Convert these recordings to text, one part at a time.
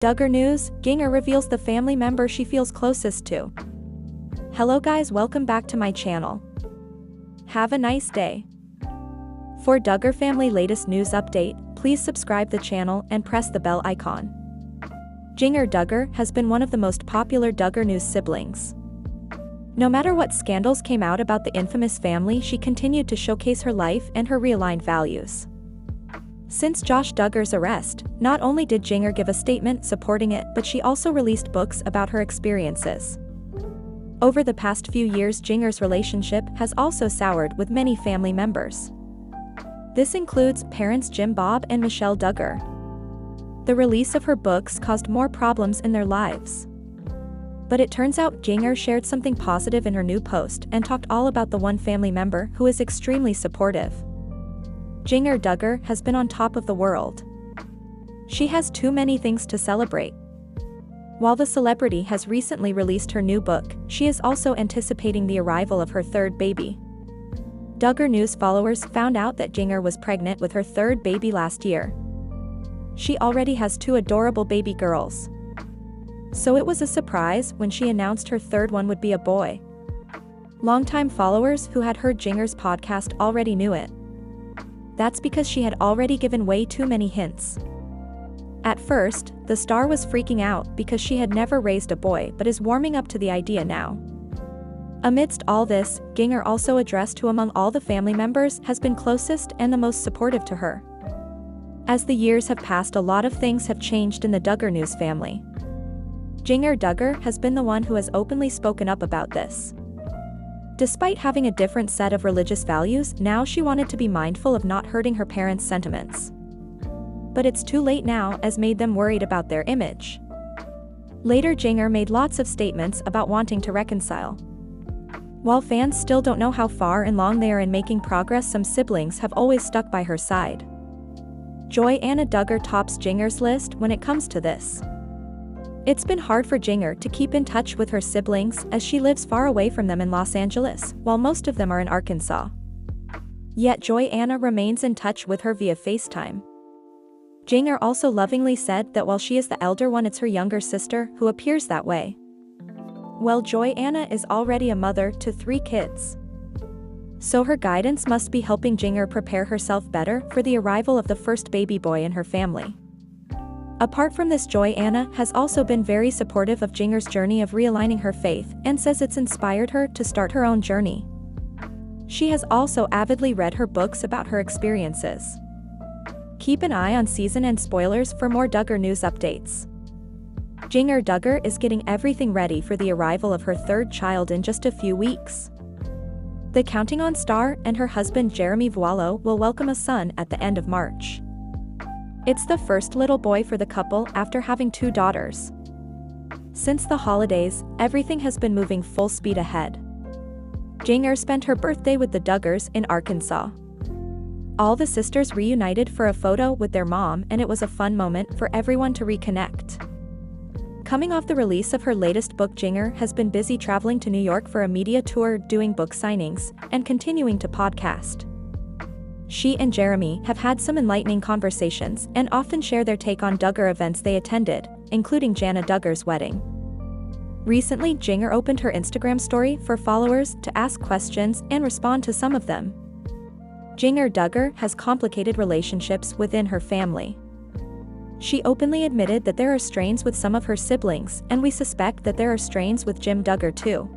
Duggar news, Jinger reveals the family member she feels closest to. Hello guys, welcome back to my channel. Have a nice day. For Duggar family latest news update, please subscribe the channel and press the bell icon. Jinger Duggar has been one of the most popular Duggar news siblings. No matter what scandals came out about the infamous family, she continued to showcase her life and her realigned values. Since Josh Duggar's arrest, not only did Jinger give a statement supporting it, but she also released books about her experiences. Over the past few years, Jinger's relationship has also soured with many family members. This includes parents Jim Bob and Michelle Duggar. The release of her books caused more problems in their lives. But it turns out Jinger shared something positive in her new post and talked all about the one family member who is extremely supportive. Jinger Duggar has been on top of the world. She has too many things to celebrate. While the celebrity has recently released her new book, she is also anticipating the arrival of her third baby. Duggar news followers found out that Jinger was pregnant with her third baby last year. She already has two adorable baby girls. So it was a surprise when she announced her third one would be a boy. Longtime followers who had heard Jinger's podcast already knew it. That's because she had already given way too many hints. At first, the star was freaking out because she had never raised a boy but is warming up to the idea now. Amidst all this, Jinger also addressed who among all the family members has been closest and the most supportive to her. As the years have passed, a lot of things have changed in the Duggar news family. Jinger Duggar has been the one who has openly spoken up about this. Despite having a different set of religious values, now she wanted to be mindful of not hurting her parents' sentiments. But it's too late now, as made them worried about their image. Later, Jinger made lots of statements about wanting to reconcile. While fans still don't know how far and long they are in making progress, some siblings have always stuck by her side. Joy-Anna Duggar tops Jinger's list when it comes to this. It's been hard for Jinger to keep in touch with her siblings as she lives far away from them in Los Angeles, while most of them are in Arkansas. Yet Joy-Anna remains in touch with her via FaceTime. Jinger also lovingly said that while she is the elder one, it's her younger sister who appears that way. Well, Joy-Anna is already a mother to 3 kids. So her guidance must be helping Jinger prepare herself better for the arrival of the first baby boy in her family. Apart from this, Joy-Anna has also been very supportive of Jinger's journey of realigning her faith and says it's inspired her to start her own journey. She has also avidly read her books about her experiences. Keep an eye on season and spoilers for more Duggar news updates. Jinger Duggar is getting everything ready for the arrival of her third child in just a few weeks. The Counting On star and her husband Jeremy Vuolo will welcome a son at the end of March. It's the first little boy for the couple after having 2 daughters. Since the holidays, everything has been moving full speed ahead. Jinger spent her birthday with the Duggars in Arkansas. All the sisters reunited for a photo with their mom, and it was a fun moment for everyone to reconnect. Coming off the release of her latest book, Jinger has been busy traveling to New York for a media tour, doing book signings, and continuing to podcast. She and Jeremy have had some enlightening conversations and often share their take on Duggar events they attended, including Jessa Dugger's wedding. Recently, Jinger opened her Instagram story for followers to ask questions and respond to some of them. Jinger Duggar has complicated relationships within her family. She openly admitted that there are strains with some of her siblings, and we suspect that there are strains with Jim Duggar too.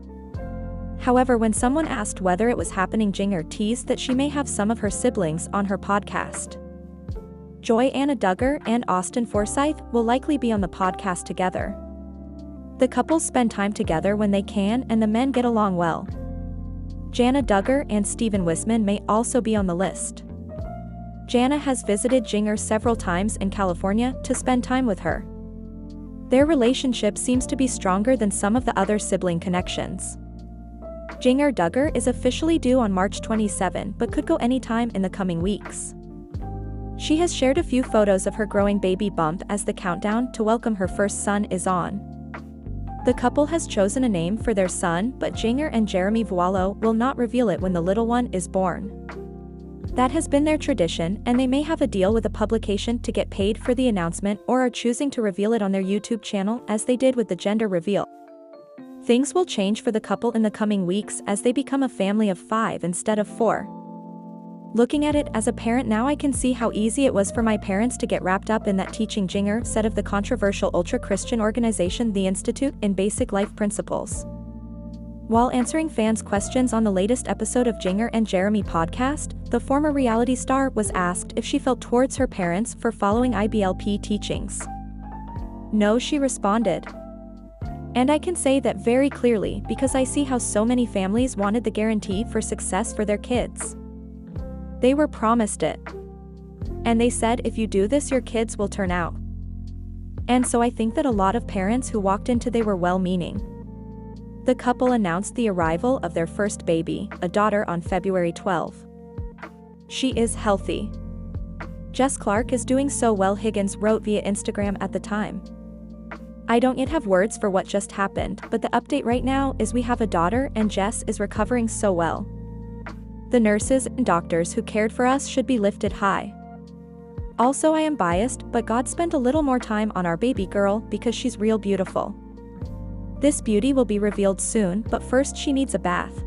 However, when someone asked whether it was happening, Jinger teased that she may have some of her siblings on her podcast. Joy-Anna Duggar and Austin Forsyth will likely be on the podcast together. The couples spend time together when they can, and the men get along well. Jessa Dugger and Stephen Wisman may also be on the list. Jessa has visited Jinger several times in California to spend time with her. Their relationship seems to be stronger than some of the other sibling connections. Jinger Duggar is officially due on March 27 but could go anytime in the coming weeks. She has shared a few photos of her growing baby bump as the countdown to welcome her first son is on. The couple has chosen a name for their son, but Jinger and Jeremy Vuolo will not reveal it when the little one is born. That has been their tradition, and they may have a deal with a publication to get paid for the announcement or are choosing to reveal it on their YouTube channel as they did with the gender reveal. Things will change for the couple in the coming weeks as they become a family of 5 instead of 4. Looking at it as a parent now, I can see how easy it was for my parents to get wrapped up in that teaching, Jinger said of the controversial ultra-Christian organization the Institute in Basic Life Principles. While answering fans' questions on the latest episode of Jinger and Jeremy podcast, the former reality star was asked if she felt towards her parents for following IBLP teachings. No, she responded. And I can say that very clearly because I see how so many families wanted the guarantee for success for their kids. They were promised it. And they said if you do this your kids will turn out. And so I think that a lot of parents who walked into they were well-meaning. The couple announced the arrival of their first baby, a daughter, on February 12. She is healthy. Jess Clark is doing so well, Higgins wrote via Instagram at the time. I don't yet have words for what just happened, but the update right now is we have a daughter and Jess is recovering so well. The nurses and doctors who cared for us should be lifted high. Also, I am biased, but God spent a little more time on our baby girl because she's real beautiful. This beauty will be revealed soon, but first she needs a bath.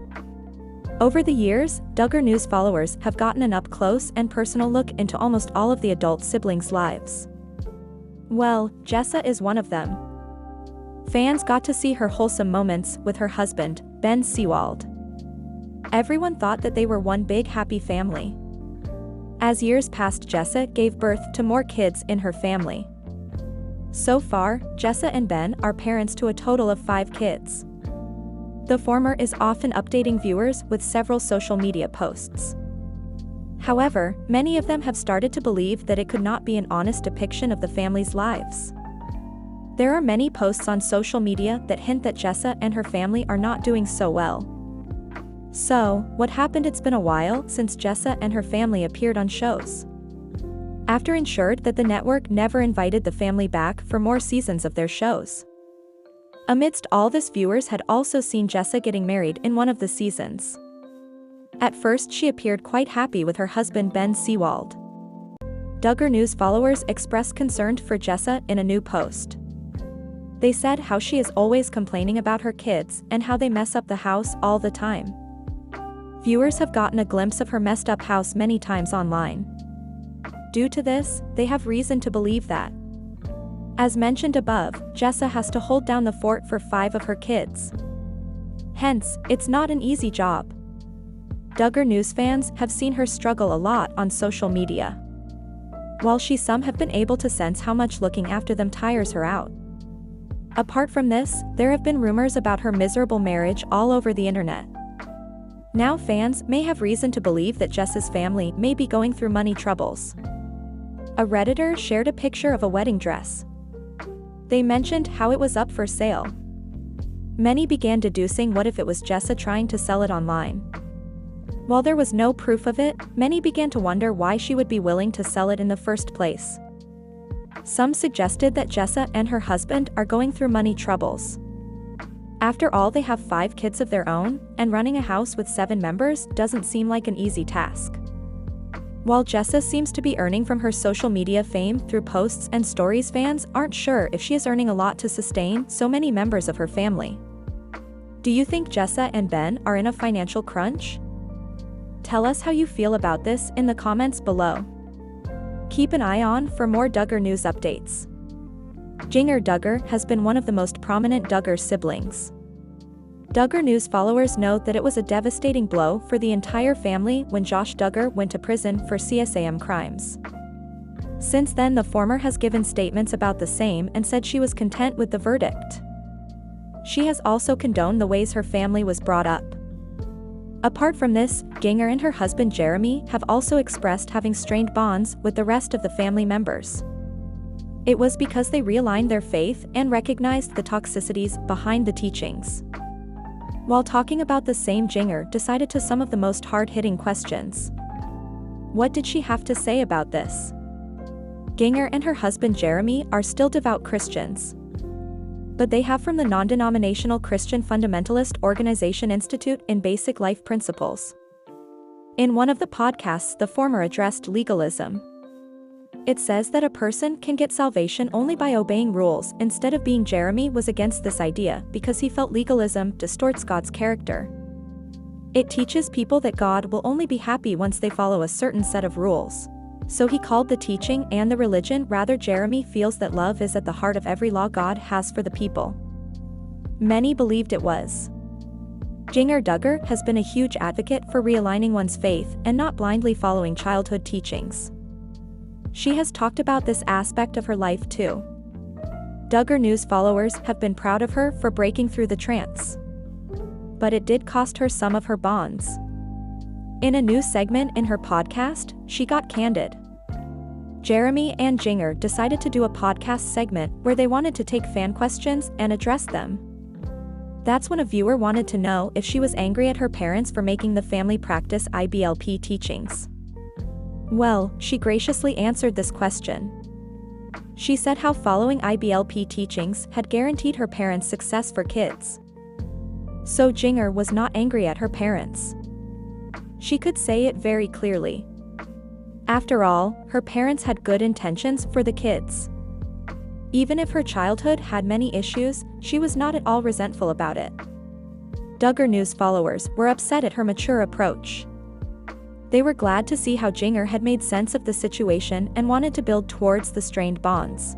Over the years, Duggar News followers have gotten an up-close and personal look into almost all of the adult siblings' lives. Well, Jessa is one of them. Fans got to see her wholesome moments with her husband, Ben Seawald. Everyone thought that they were one big happy family. As years passed, Jessa gave birth to more kids in her family. So far, Jessa and Ben are parents to a total of 5 kids. The former is often updating viewers with several social media posts. However, many of them have started to believe that it could not be an honest depiction of the family's lives. There are many posts on social media that hint that Jessa and her family are not doing so well. So, what happened? It's been a while since Jessa and her family appeared on shows. After ensured that the network never invited the family back for more seasons of their shows. Amidst all this, viewers had also seen Jessa getting married in one of the seasons. At first she appeared quite happy with her husband Ben Seawald. Duggar News followers expressed concern for Jessa in a new post. They said how she is always complaining about her kids and how they mess up the house all the time. Viewers have gotten a glimpse of her messed up house many times online. Due to this, they have reason to believe that, as mentioned above, Jessa has to hold down the fort for 5 of her kids. Hence, it's not an easy job. Duggar News fans have seen her struggle a lot on social media. While some have been able to sense how much looking after them tires her out. Apart from this, there have been rumors about her miserable marriage all over the internet. Now fans may have reason to believe that Jessa's family may be going through money troubles. A Redditor shared a picture of a wedding dress. They mentioned how it was up for sale. Many began deducing what if it was Jessa trying to sell it online. While there was no proof of it, many began to wonder why she would be willing to sell it in the first place. Some suggested that Jessa and her husband are going through money troubles. After all, they have 5 kids of their own, and running a house with 7 members doesn't seem like an easy task. While Jessa seems to be earning from her social media fame through posts and stories, fans aren't sure if she is earning a lot to sustain so many members of her family. Do you think Jessa and Ben are in a financial crunch? Tell us how you feel about this in the comments below. Keep an eye on for more Duggar News updates. Jinger Duggar has been one of the most prominent Duggar siblings. Duggar News followers note that it was a devastating blow for the entire family when Josh Duggar went to prison for CSAM crimes. Since then, the former has given statements about the same and said she was content with the verdict. She has also condoned the ways her family was brought up. Apart from this, Jinger and her husband Jeremy have also expressed having strained bonds with the rest of the family members. It was because they realigned their faith and recognized the toxicities behind the teachings. While talking about the same, Jinger decided to some of the most hard-hitting questions. What did she have to say about this? Jinger and her husband Jeremy are still devout Christians. But they have from the non-denominational Christian fundamentalist organization Institute in Basic Life Principles. In one of the podcasts, the former addressed legalism. It says that a person can get salvation only by obeying rules instead of being. Jeremy was against this idea because he felt legalism distorts God's character. It teaches people that God will only be happy once they follow a certain set of rules. So he called the teaching and the religion. Rather, Jeremy feels that love is at the heart of every law God has for the people. Many believed it was. Jinger Duggar has been a huge advocate for realigning one's faith and not blindly following childhood teachings. She has talked about this aspect of her life too. Duggar News followers have been proud of her for breaking through the trance. But it did cost her some of her bonds. In a new segment in her podcast, she got candid. Jeremy and Jinger decided to do a podcast segment where they wanted to take fan questions and address them. That's when a viewer wanted to know if she was angry at her parents for making the family practice IBLP teachings. Well, she graciously answered this question. She said how following IBLP teachings had guaranteed her parents success for kids. So Jinger was not angry at her parents. She could say it very clearly. After all, her parents had good intentions for the kids. Even if her childhood had many issues, she was not at all resentful about it. Duggar News followers were upset at her mature approach. They were glad to see how Jinger had made sense of the situation and wanted to build towards the strained bonds.